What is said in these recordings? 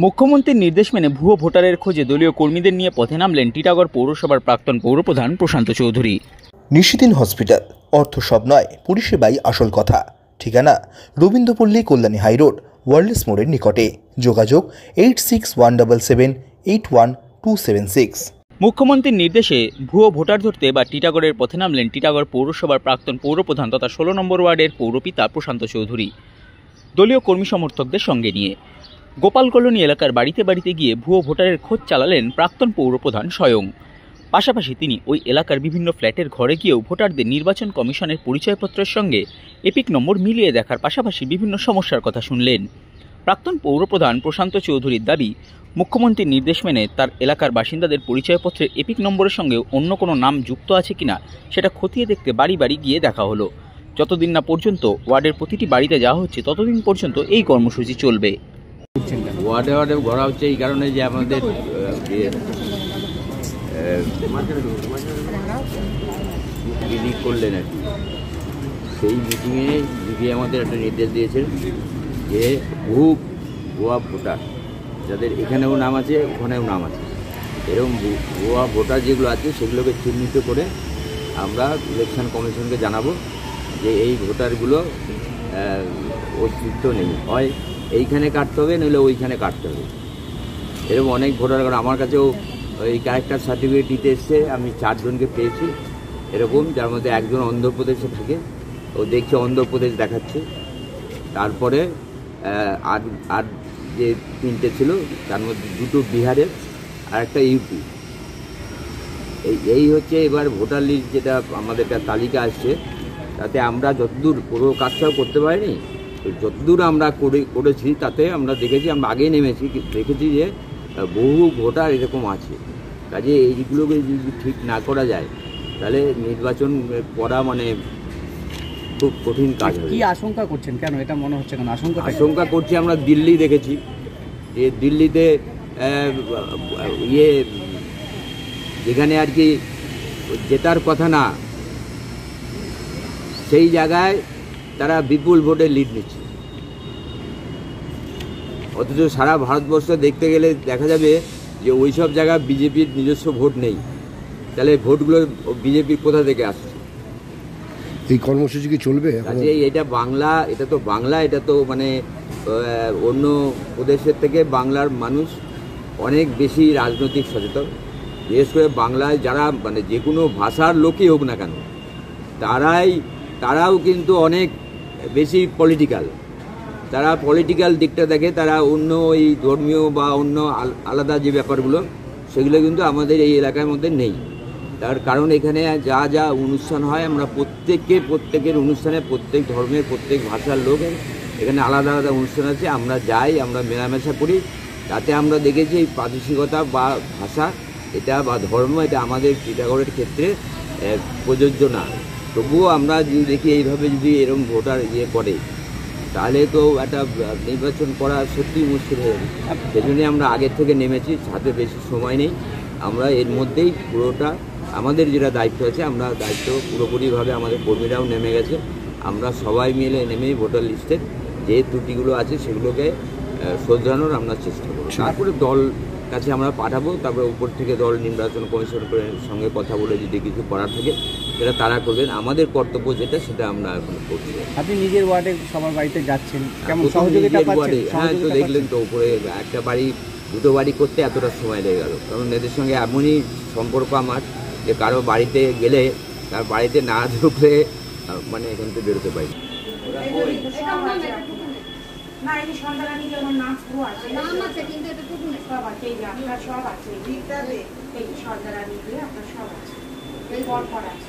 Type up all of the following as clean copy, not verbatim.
মুখ্যমন্ত্রীর নির্দেশ মেনে ভুয়ো ভোটারের খোঁজে দলীয় কর্মীদের নিয়ে পথে নামলেন টিটাগড় পৌরসভার প্রাক্তন পৌরপ্রধান প্রশান্ত চৌধুরী। নিশিদিন হসপিটাল, অর্থ সব নয়, পরিষেবাই আসল কথা। ঠিকানা রবীন্দ্রপল্লী, কল্যাণী হাইরোড, ওয়ার্ল্ডস মোড়ের নিকটে। যোগাযোগ 8617781276। মুখ্যমন্ত্রীর নির্দেশে ভুয়ো ভোটার ধরতে বা টিটাগড়ের পথে নামলেন টিটাগড় পৌরসভার প্রাক্তন পৌরপ্রধান তথা 16 নম্বর ওয়ার্ডের পৌরপিতা প্রশান্ত চৌধুরী দলীয় কর্মী সমর্থকদের সঙ্গে নিয়ে গোপাল কলোনি এলাকার বাড়িতে বাড়িতে গিয়ে ভুয়ো ভোটারের খোঁজ চালালেন প্রাক্তন পৌরপ্রধান স্বয়ং। পাশাপাশি তিনি ওই এলাকার বিভিন্ন ফ্ল্যাটের ঘরে গিয়েও ভোটারদের নির্বাচন কমিশনের পরিচয়পত্রের সঙ্গে এপিক নম্বর মিলিয়ে দেখার পাশাপাশি বিভিন্ন সমস্যার কথা শুনলেন। প্রাক্তন পৌরপ্রধান প্রশান্ত চৌধুরীর দাবি, মুখ্যমন্ত্রীর নির্দেশ মেনে তার এলাকার বাসিন্দাদের পরিচয়পত্রের এপিক নম্বরের সঙ্গে অন্য কোনো নাম যুক্ত আছে কিনা সেটা খতিয়ে দেখতে বাড়ি বাড়ি গিয়ে দেখা হলো। যতদিন না পর্যন্ত ওয়ার্ডের প্রতিটি বাড়িতে যাওয়া হচ্ছে ততদিন পর্যন্ত এই কর্মসূচি চলবে। ওয়ার্ডে ওয়ার্ডে ঘোরা হচ্ছে এই কারণে যে আমাদের মিটিং করলেন আর কি, সেই মিটিংয়ে দিদি আমাদের একটা নির্দেশ দিয়েছেন যে ভুয়া ভোটার যাদের এখানেও নাম আছে ওখানেও নাম আছে, এরকম ভুয়া ভোটার যেগুলো আছে সেগুলোকে চিহ্নিত করে আমরা ইলেকশন কমিশনকে জানাবো যে এই ভোটারগুলো অস্তিত্ব নেই, হয় এইখানে কাটতে হবে নইলে ওইখানে কাটতে হবে। এরকম অনেক ভোটার, কারণ আমার কাছেও ওই ক্যারেক্টার সার্টিফিকেট দিতে এসছে, আমি 4 জনকে পেয়েছি এরকম, যার মধ্যে একজন অন্ধ্রপ্রদেশে থাকে, ও দেখছে অন্ধ্রপ্রদেশ দেখাচ্ছে, তারপরে আর যে 3টে ছিল তার মধ্যে 2টো বিহারের আর একটা ইউপি। এই হচ্ছে এবার ভোটার লিস্ট যেটা আমাদের একটা তালিকা আসছে, তাতে আমরা যতদূর পুরো কাজটাও করতে পারিনি, যতদূর আমরা করেছি তাতে আমরা দেখেছি, আমরা আগেই নেমেছি, দেখেছি যে বহু ভোটার এরকম আছে। কাজে এইগুলোকে যদি ঠিক না করা যায় তাহলে নির্বাচন করা মানে খুব কঠিন কাজ হবে। কি আশঙ্কা করছেন, কেন এটা মনে হচ্ছে, কেন আশঙ্কা করছি? আমরা দিল্লি দেখেছি যে দিল্লিতে যেখানে আর কি জেতার কথা না, সেই জায়গায় তারা বিপুল ভোটে লিড নিচ্ছে, অথচ সারা ভারতবর্ষ দেখতে গেলে দেখা যাবে যে ওই সব জায়গায় বিজেপির নিজস্ব ভোট নেই। তাহলে ভোটগুলো বিজেপির কোথা থেকে আসছে? এই কর্মসূচি কি চলবে? এটা বাংলা, এটা তো বাংলা, এটা তো মানে অন্য প্রদেশের থেকে বাংলার মানুষ অনেক বেশি রাজনৈতিক সচেতন। বিশেষ করে বাংলায় যারা মানে যে কোনো ভাষার লোকই হোক না কেন, তারাও কিন্তু অনেক বেশি পলিটিক্যাল, তারা পলিটিক্যাল দিকটা দেখে, তারা অন্য ওই ধর্মীয় বা অন্য আলাদা যে ব্যাপারগুলো সেগুলো কিন্তু আমাদের এই এলাকার মধ্যে নেই। তার কারণ এখানে যা যা অনুষ্ঠান হয়, আমরা প্রত্যেকের অনুষ্ঠানে প্রত্যেক ধর্মের প্রত্যেক ভাষার লোক এখানে আলাদা আলাদা অনুষ্ঠান আছে, আমরা যাই, আমরা মেলামেশা করি, তাতে আমরা দেখেছি এই প্রাদেশিকতা বা ভাষা এটা বা ধর্ম এটা আমাদের টিটাগড়ের ক্ষেত্রে প্রযোজ্য না। তবুও আমরা যদি দেখি এইভাবে যদি এরকম ভোটার করে তাহলে তো একটা নির্বাচন করা সত্যিই মুশকিল হয়ে যাবে। সেজন্যই আমরা আগের থেকে নেমেছি, হাতে বেশি সময় নেই, আমরা এর মধ্যেই পুরোটা আমাদের যেটা দায়িত্ব আছে, আমরা দায়িত্ব পুরোপুরিভাবে আমাদের কর্মীরাও নেমে গেছে, আমরা সবাই মিলে নেমেই ভোটার লিস্টের যে ত্রুটিগুলো আছে সেগুলোকে শোধরানোর আমরা চেষ্টা করব। তারপরে দল কাছে আমরা পাঠাবো, তারপরে উপর থেকে দল নির্বাচন কমিশনের সঙ্গে কথা বলে যদি কিছু করার থাকে সেটা তারা করবেন। আমাদের কর্তব্য যেটা সেটা আমরা এখন করছি। আপনি নিজের ওয়ার্ডে সবার বাড়িতে যাচ্ছেন, কেমন সহযোগিতা পাচ্ছেন? হ্যাঁ, তো দেখলেন তো উপরে একটা বাড়ি 2টো বাড়ি করতে এতটা সময় লেগে গেল, কারণ এদের সঙ্গে এমনই সম্পর্ক আমার যে কারো বাড়িতে গেলে তার বাড়িতে না ঢুকলে মানে এখান থেকে বেরোতে পারি। না, এই সন্ধ্যারানী যেমন নাচ আছে, নাম আছে কিন্তু এটা টুকু সব আছে, এই যে আপনার সব আছে, এই সন্ধ্যারানী দিয়ে আপনার সব আছে, এই পর আছে।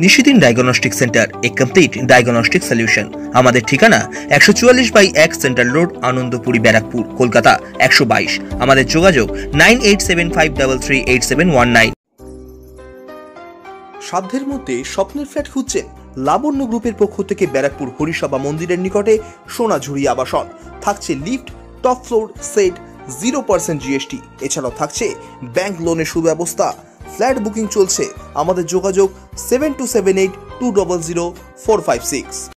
নিশিদিন ডায়াগনস্টিক সেন্টার, এ কমপ্লিট ডায়াগনস্টিক সলিউশন। আমাদের ঠিকানা 144/1 সেন্ট্রাল রোড, আনন্দপুরি, ব্যারাকপুর, কলকাতা 122। আমাদের যোগাযোগ 9875338719। সাধ্যের মধ্যে স্বপ্নের ফ্ল্যাট খুঁজছেন? লাবণ্য গ্রুপের পক্ষ থেকে ব্যারাকপুর হরিসভা মন্দিরের নিকটে সোনাঝুরি আবাসন। থাকছে lift, top floor, set, 0% GST। এছাড়াও থাকছে ব্যাংক লোনের সুব্যবস্থা। ফ্ল্যাট বুকিং চলছে। আমাদের যোগাযোগ 7278200456।